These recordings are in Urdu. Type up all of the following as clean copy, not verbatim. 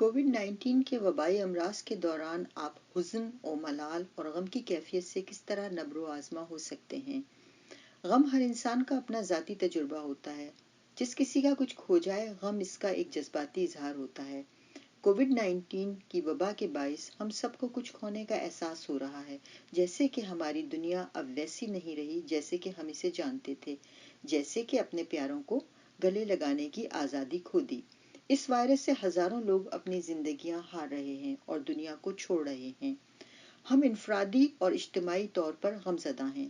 کووڈ 19 کے وبائی امراض کے دوران آپ حزن و ملال اور غم کی کیفیت سے کس طرح نبرو آزما ہو سکتے ہیں؟ غم ہر انسان کا اپنا ذاتی تجربہ ہوتا ہے۔ جس کسی کا کچھ کھو جائے، غم اس کا ایک جذباتی اظہار ہوتا ہے۔ کووڈ 19 کی وبا کے باعث ہم سب کو کچھ کھونے کا احساس ہو رہا ہے، جیسے کہ ہماری دنیا اب ویسی نہیں رہی جیسے کہ ہم اسے جانتے تھے، جیسے کہ اپنے پیاروں کو گلے لگانے کی آزادی کھو دی۔ اس وائرس سے ہزاروں لوگ اپنی زندگیاں ہار رہے ہیں اور دنیا کو چھوڑ رہے ہیں۔ ہم انفرادی اور اجتماعی طور پر غمزدہ ہیں۔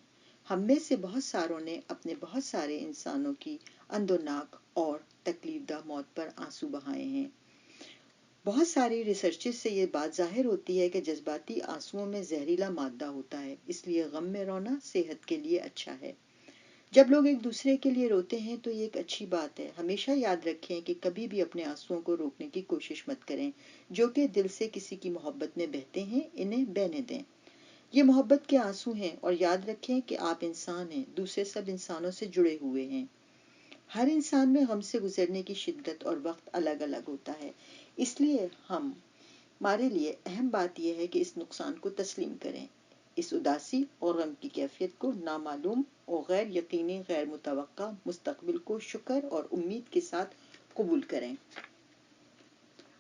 ہم میں سے بہت ساروں نے اپنے بہت سارے انسانوں کی اندوناک اور تکلیف دہ موت پر آنسو بہائے ہیں۔ بہت ساری ریسرچز سے یہ بات ظاہر ہوتی ہے کہ جذباتی آنسوؤں میں زہریلا مادہ ہوتا ہے، اس لیے غم میں رونا صحت کے لیے اچھا ہے۔ جب لوگ ایک دوسرے کے لیے روتے ہیں تو یہ ایک اچھی بات ہے۔ ہمیشہ یاد رکھیں کہ کبھی بھی اپنے آنسوؤں کو روکنے کی کوشش مت کریں، جو کہ دل سے کسی کی محبت میں بہتے ہیں، انہیں بہنے دیں۔ یہ محبت کے آنسو ہیں، اور یاد رکھیں کہ آپ انسان ہیں، دوسرے سب انسانوں سے جڑے ہوئے ہیں۔ ہر انسان میں غم سے گزرنے کی شدت اور وقت الگ الگ ہوتا ہے، اس لیے ہمارے لیے اہم بات یہ ہے کہ اس نقصان کو تسلیم کریں، اس اداسی اور غم کی کیفیت کو، نامعلوم اور غیر یقینی، غیر متوقع مستقبل کو شکر اور امید کے ساتھ قبول کریں۔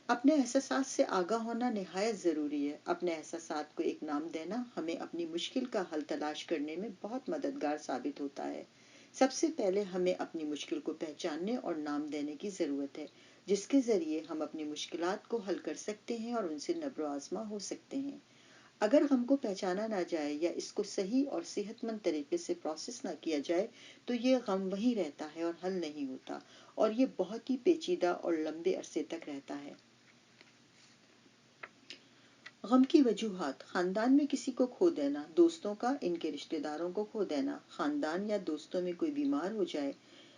اپنے احساسات سے آگاہ ہونا نہایت ضروری ہے۔ اپنے احساسات کو ایک نام دینا ہمیں اپنی مشکل کا حل تلاش کرنے میں بہت مددگار ثابت ہوتا ہے۔ سب سے پہلے ہمیں اپنی مشکل کو پہچاننے اور نام دینے کی ضرورت ہے، جس کے ذریعے ہم اپنی مشکلات کو حل کر سکتے ہیں اور ان سے نبرو آزما ہو سکتے ہیں۔ اگر غم کو پہچانا نہ جائے یا اس کو صحیح اور صحت مند طریقے سے پروسیس نہ کیا جائے تو یہ غم وہیں رہتا ہے اور حل نہیں ہوتا، اور یہ بہت ہی پیچیدہ اور لمبے عرصے تک رہتا ہے۔ غم کی وجوہات: خاندان میں کسی کو کھو دینا، دوستوں کا ان کے رشتہ داروں کو کھو دینا، خاندان یا دوستوں میں کوئی بیمار ہو جائے،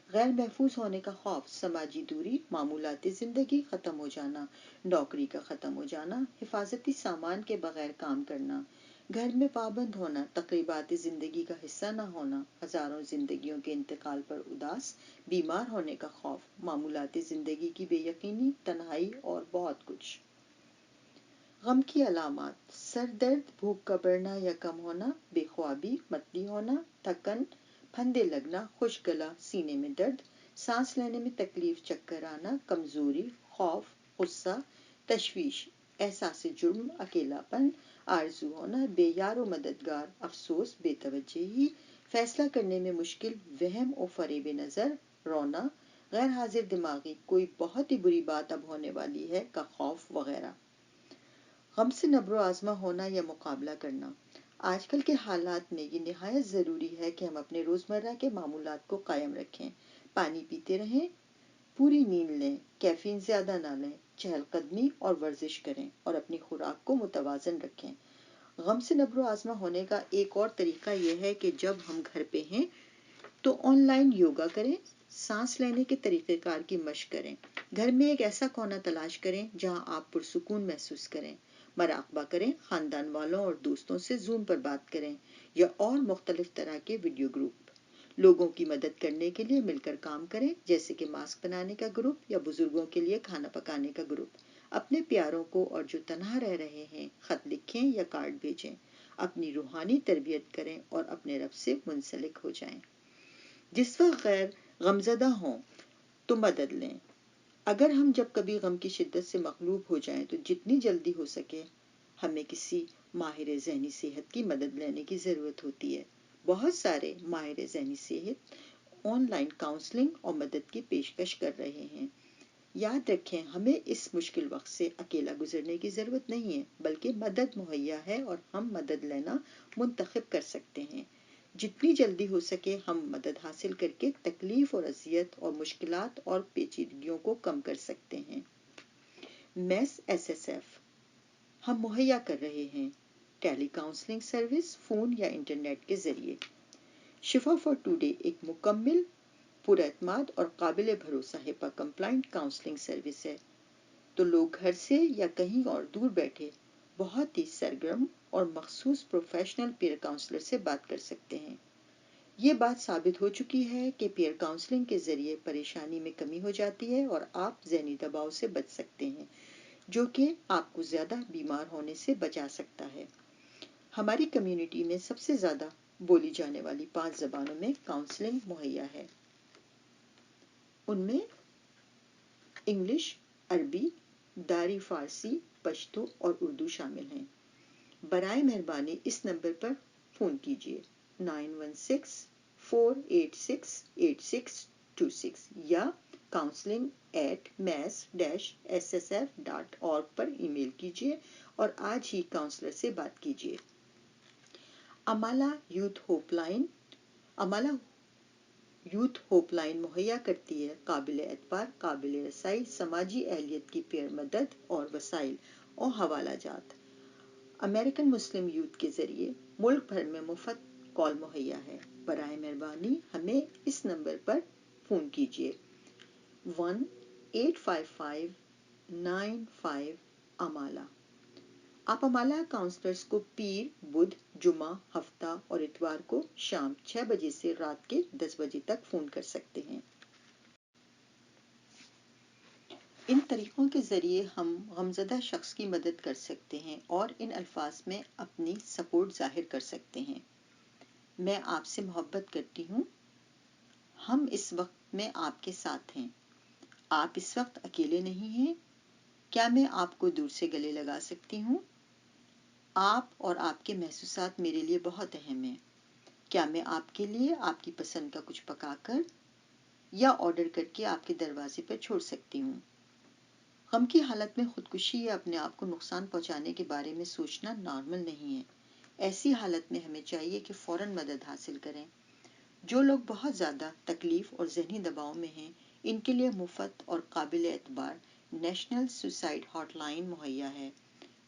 غیر محفوظ ہونے کا خوف، سماجی دوری، معمولاتی زندگی ختم ہو جانا، نوکری کا ختم ہو جانا، حفاظتی سامان کے بغیر کام کرنا، گھر میں پابند ہونا، تقریبات زندگی کا حصہ نہ ہونا، ہزاروں زندگیوں کے انتقال پر اداس، بیمار ہونے کا خوف، معمولاتی زندگی کی بے یقینی، تنہائی اور بہت کچھ۔ غم کی علامات: سر درد، بھوک کا بڑھنا یا کم ہونا، بے خوابی، متلی ہونا، تھکن، پھندے لگنا، خشک گلا، سینے میں درد، سانس لینے میں تکلیف، چکر آنا، کمزوری، خوف، غصہ، تشویش، احساس جرم، اکیلا پن، آرزو ہونا، بے یار و مددگار، افسوس، بے توجہی، فیصلہ کرنے میں مشکل، وہم و فریب نظر، رونا، غیر حاضر دماغی، کوئی بہت ہی بری بات اب ہونے والی ہے کا خوف وغیرہ۔ غم سے نبرو آزما ہونا یا مقابلہ کرنا: آج کل کے حالات میں یہ نہایت ضروری ہے کہ ہم اپنے روزمرہ کے معمولات کو قائم رکھیں۔ پانی پیتے رہیں، پوری نیند لیں، کیفین زیادہ نہ لیں، چہل قدمی اور ورزش کریں، اور اپنی خوراک کو متوازن رکھیں۔ غم سے نبرو آزما ہونے کا ایک اور طریقہ یہ ہے کہ جب ہم گھر پہ ہیں تو آن لائن یوگا کریں، سانس لینے کے طریقہ کار کی مشق کریں، گھر میں ایک ایسا کونا تلاش کریں جہاں آپ پرسکون محسوس کریں، مراقبہ کریں، خاندان والوں اور دوستوں سے زوم پر بات کریں یا اور مختلف طرح کے ویڈیو گروپ۔ لوگوں کی مدد کرنے کے لیے مل کر کام کریں، جیسے کہ ماسک بنانے کا گروپ یا بزرگوں کے لیے کھانا پکانے کا گروپ۔ اپنے پیاروں کو اور جو تنہا رہ رہے ہیں خط لکھیں یا کارڈ بھیجیں، اپنی روحانی تربیت کریں اور اپنے رب سے منسلک ہو جائیں۔ جس وقت غیر غمزدہ ہوں تو مدد لیں۔ اگر ہم جب کبھی غم کی شدت سے مغلوب ہو جائیں تو جتنی جلدی ہو سکے ہمیں کسی ماہر ذہنی صحت کی مدد لینے کی ضرورت ہوتی ہے۔ بہت سارے ماہر ذہنی صحت آن لائن کاؤنسلنگ اور مدد کی پیشکش کر رہے ہیں۔ یاد رکھیں، ہمیں اس مشکل وقت سے اکیلا گزرنے کی ضرورت نہیں ہے، بلکہ مدد مہیا ہے اور ہم مدد لینا منتخب کر سکتے ہیں۔ جتنی جلدی ہو سکے ہم مدد حاصل کر کے تکلیف اور اذیت اور مشکلات اور پیچیدگیوں کو کم کر سکتے ہیں۔ میس ایس ایس ایف ہم مہیا کر رہے ہیں ٹیلی کاؤنسلنگ سروس، فون یا انٹرنیٹ کے ذریعے۔ شفا فار ٹوڈے ایک مکمل، پر اعتماد اور قابل بھروسہ ہیپا کمپلائنٹ کاؤنسلنگ سروس ہے، تو لوگ گھر سے یا کہیں اور دور بیٹھے بہت ہی سرگرم اور مخصوص پروفیشنل پیئر کاؤنسلر سے بات کر سکتے ہیں۔ یہ بات ثابت ہو چکی ہے کہ پیئر کاؤنسلنگ کے ذریعے پریشانی میں کمی ہو جاتی ہے اور آپ ذہنی دباؤ سے بچ سکتے ہیں۔ جو کہ آپ کو زیادہ بیمار ہونے سے بچا سکتا ہے۔ ہماری کمیونٹی میں سب سے زیادہ بولی جانے والی 5 زبانوں میں کاؤنسلنگ مہیا ہے۔ ان میں انگلش، عربی، داری فارسی، پشتو اور اردو شامل ہیں۔ برائے مہربانی اس نمبر پر فون کیجیے 9164868626 یا counseling@mass-ssf.org پر ای میل کیجیے اور آج ہی کاؤنسلر سے بات کیجیے۔ امالا یوتھ ہوپ لائن مہیا کرتی ہے قابل اعتبار، قابل رسائی سماجی اہلیت کی پیر مدد اور وسائل اور حوالہ جات۔ امریکن مسلم یوتھ کے ذریعے ملک بھر میں مفت کال مہیا ہے۔ برائے مہربانی ہمیں اس نمبر پر فون کیجیے 1-855-95 امالا۔ آپ امالا کاؤنسلرز کو پیر، بدھ، جمعہ، ہفتہ اور اتوار کو شام 6 بجے سے رات کے 10 بجے تک فون کر سکتے ہیں۔ ان طریقوں کے ذریعے ہم غمزدہ شخص کی مدد کر سکتے ہیں اور ان الفاظ میں اپنی سپورٹ ظاہر کر سکتے ہیں: میں آپ سے محبت کرتی ہوں، ہم اس وقت میں آپ کے ساتھ ہیں، آپ اس وقت اکیلے نہیں ہیں، کیا میں آپ کو دور سے گلے لگا سکتی ہوں؟ آپ اور آپ کے محسوسات میرے لیے بہت اہم ہیں، کیا میں آپ کے لیے آپ کی پسند کا کچھ پکا کر یا آرڈر کر کے آپ کے دروازے پر چھوڑ سکتی ہوں؟ غم کی حالت میں خودکشی یا اپنے آپ کو نقصان پہنچانے کے بارے میں سوچنا نارمل نہیں ہے۔ ایسی حالت میں ہمیں چاہیے کہ فوراً مدد حاصل کریں۔ جو لوگ بہت زیادہ تکلیف اور ذہنی دباؤ میں ہیں، ان کے لیے مفت اور قابل اعتبار نیشنل سوسائڈ ہاٹ لائن مہیا ہے۔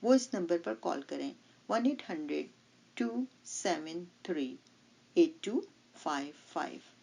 وہ اس نمبر پر کال کریں 1-800-273-8255۔